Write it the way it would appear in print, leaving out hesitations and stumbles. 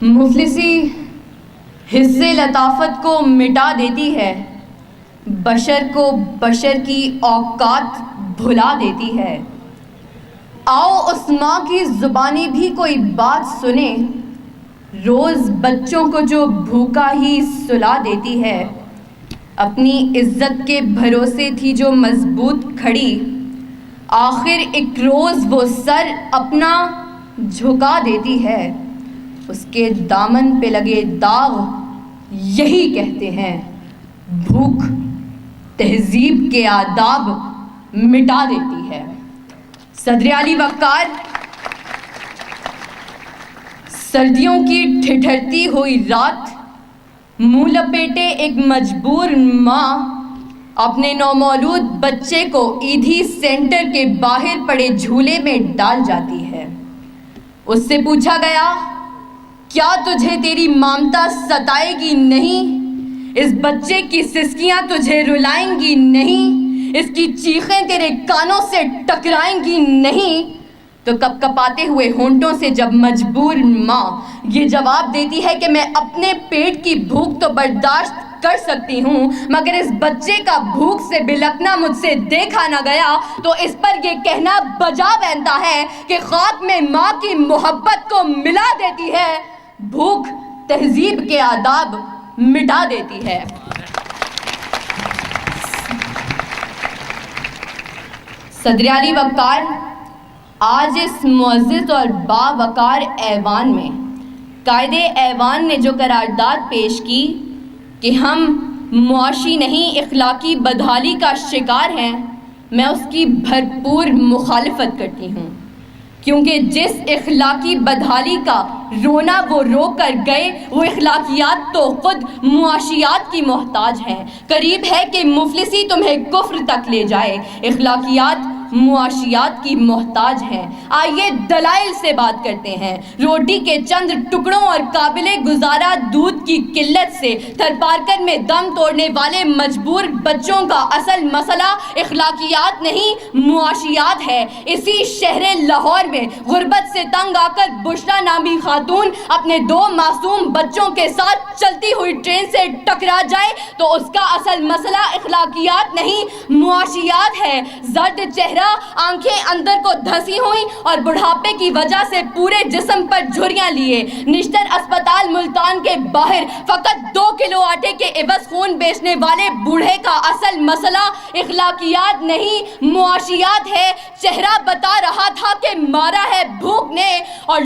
مفلسی حصے لطافت کو مٹا دیتی ہے، بشر کو بشر کی اوقات بھلا دیتی ہے۔ آؤ اس ماں کی زبانی بھی کوئی بات سنے، روز بچوں کو جو بھوکا ہی سلا دیتی ہے۔ اپنی عزت کے بھروسے تھی جو مضبوط کھڑی، آخر ایک روز وہ سر اپنا جھکا دیتی ہے۔ اس کے دامن پہ لگے داغ یہی کہتے ہیں، بھوک تہذیب کے آداب مٹا دیتی ہے۔ صدر علی وقار۔ سردیوں کی ٹھٹھرتی ہوئی رات، منہ لپیٹے ایک مجبور ماں اپنے نومولود بچے کو ایدھی سینٹر کے باہر پڑے جھولے میں ڈال جاتی ہے۔ اس سے پوچھا گیا، کیا تجھے تیری مامتا ستائے گی نہیں؟ اس بچے کی سسکیاں تجھے رلائیں گی نہیں؟ اس کی چیخیں تیرے کانوں سے ٹکرائیں گی نہیں؟ تو کپ کپاتے ہوئے ہونٹوں سے جب مجبور ماں یہ جواب دیتی ہے کہ میں اپنے پیٹ کی بھوک تو برداشت کر سکتی ہوں، مگر اس بچے کا بھوک سے بلکنا مجھ سے دیکھا نہ گیا، تو اس پر یہ کہنا بجا بنتا ہے کہ خاک میں ماں کی محبت کو ملا دیتی ہے، بھوک تہذیب کے آداب مٹا دیتی ہے۔ صدر علی وقار۔ آج اس معزز اور باوقار ایوان میں قائد ایوان نے جو قرارداد پیش کی کہ ہم معاشی نہیں اخلاقی بدحالی کا شکار ہیں، میں اس کی بھرپور مخالفت کرتی ہوں، کیونکہ جس اخلاقی بدحالی کا رونا وہ رو کر گئے، وہ اخلاقیات تو خود معاشیات کی محتاج ہیں۔ قریب ہے کہ مفلسی تمہیں کفر تک لے جائے، اخلاقیات معاشیات کی محتاج ہیں۔ آئیے دلائل سے بات کرتے ہیں۔ روٹی کے چند ٹکڑوں اور قابل گزارا دودھ کی قلت سے تھرپارکر میں دم توڑنے والے مجبور بچوں کا اصل مسئلہ اخلاقیات نہیں معاشیات ہے۔ اسی شہر لاہور میں غربت سے تنگ آ کر بشرا نامی خاتون اپنے 2 معصوم بچوں کے ساتھ چلتی ہوئی ٹرین سے ٹکرا جائے تو اس کا اصل مسئلہ اخلاقیات نہیں معاشیات ہے۔ زرد چہرہ، آنکھیں اندر کو دھسی ہوئی اور بڑھاپے کی وجہ سے پورے جسم پر جھریاں لیے نشتر اسپتال ملتان کے باہر فقط 2 کلو آٹے کے عوض خون بیچنے والے بوڑھے کا اصل مسئلہ اخلاقیات نہیں معاشیات ہے۔ چہرہ بتا رہا تھا کہ مارا ہے بھوک نے اور